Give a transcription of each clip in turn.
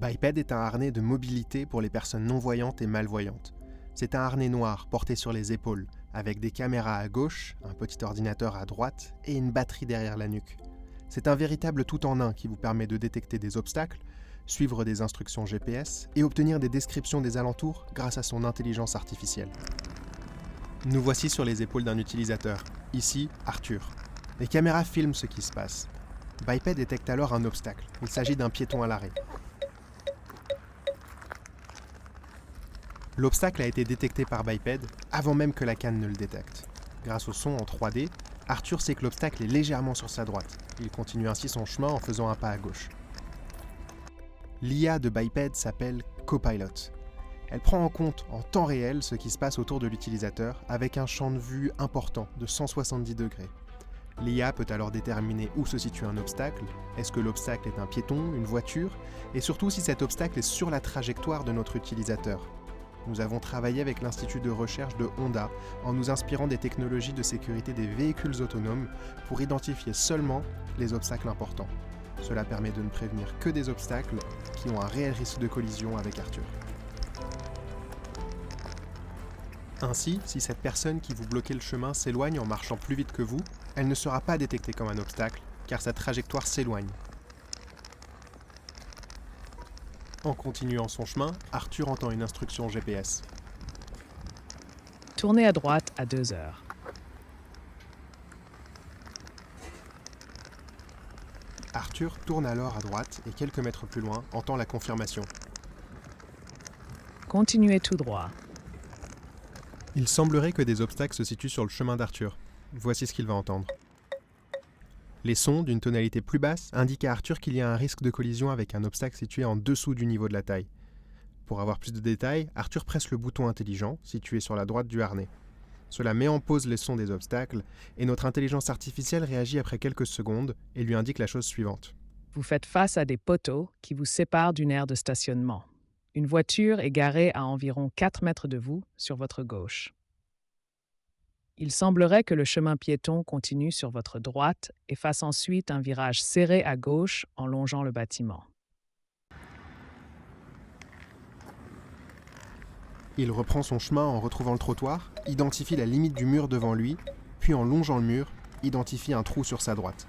Biped est un harnais de mobilité pour les personnes non-voyantes et malvoyantes. C'est un harnais noir porté sur les épaules, avec des caméras à gauche, un petit ordinateur à droite et une batterie derrière la nuque. C'est un véritable tout-en-un qui vous permet de détecter des obstacles, suivre des instructions GPS et obtenir des descriptions des alentours grâce à son intelligence artificielle. Nous voici sur les épaules d'un utilisateur, ici Arthur. Les caméras filment ce qui se passe. Biped détecte alors un obstacle. Il s'agit d'un piéton à l'arrêt. L'obstacle a été détecté par Biped avant même que la canne ne le détecte. Grâce au son en 3D, Arthur sait que l'obstacle est légèrement sur sa droite. Il continue ainsi son chemin en faisant un pas à gauche. L'IA de Biped s'appelle Copilot. Elle prend en compte en temps réel ce qui se passe autour de l'utilisateur avec un champ de vue important de 170 degrés. L'IA peut alors déterminer où se situe un obstacle, est-ce que l'obstacle est un piéton, une voiture, et surtout si cet obstacle est sur la trajectoire de notre utilisateur. Nous avons travaillé avec l'Institut de recherche de Honda en nous inspirant des technologies de sécurité des véhicules autonomes pour identifier seulement les obstacles importants. Cela permet de ne prévenir que des obstacles qui ont un réel risque de collision avec Arthur. Ainsi, si cette personne qui vous bloquait le chemin s'éloigne en marchant plus vite que vous, elle ne sera pas détectée comme un obstacle, car sa trajectoire s'éloigne. En continuant son chemin, Arthur entend une instruction GPS. Tournez à droite à 2 heures. Arthur tourne alors à droite et quelques mètres plus loin entend la confirmation. Continuez tout droit. Il semblerait que des obstacles se situent sur le chemin d'Arthur. Voici ce qu'il va entendre. Les sons, d'une tonalité plus basse, indiquent à Arthur qu'il y a un risque de collision avec un obstacle situé en dessous du niveau de la taille. Pour avoir plus de détails, Arthur presse le bouton intelligent, situé sur la droite du harnais. Cela met en pause les sons des obstacles, et notre intelligence artificielle réagit après quelques secondes et lui indique la chose suivante. Vous faites face à des poteaux qui vous séparent d'une aire de stationnement. Une voiture est garée à environ 4 mètres de vous, sur votre gauche. Il semblerait que le chemin piéton continue sur votre droite et fasse ensuite un virage serré à gauche en longeant le bâtiment. Il reprend son chemin en retrouvant le trottoir, identifie la limite du mur devant lui, puis en longeant le mur, identifie un trou sur sa droite.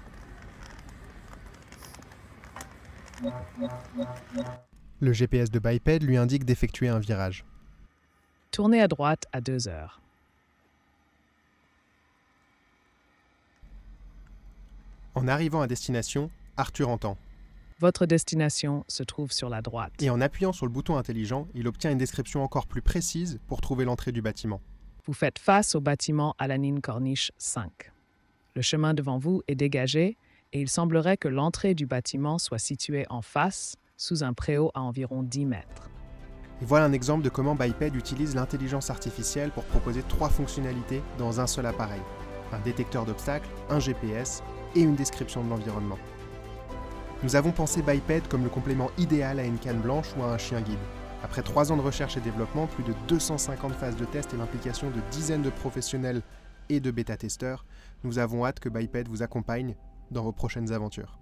Le GPS de Biped lui indique d'effectuer un virage. Tournez à droite à 2 heures. En arrivant à destination, Arthur entend. Votre destination se trouve sur la droite. Et en appuyant sur le bouton intelligent, il obtient une description encore plus précise pour trouver l'entrée du bâtiment. Vous faites face au bâtiment Alanin Corniche 5. Le chemin devant vous est dégagé et il semblerait que l'entrée du bâtiment soit située en face, sous un préau à environ 10 mètres. Et voilà un exemple de comment Biped utilise l'intelligence artificielle pour proposer 3 fonctionnalités dans un seul appareil. Un détecteur d'obstacles, un GPS et une description de l'environnement. Nous avons pensé Biped comme le complément idéal à une canne blanche ou à un chien guide. Après 3 ans de recherche et développement, plus de 250 phases de tests et l'implication de dizaines de professionnels et de bêta-testeurs, nous avons hâte que Biped vous accompagne dans vos prochaines aventures.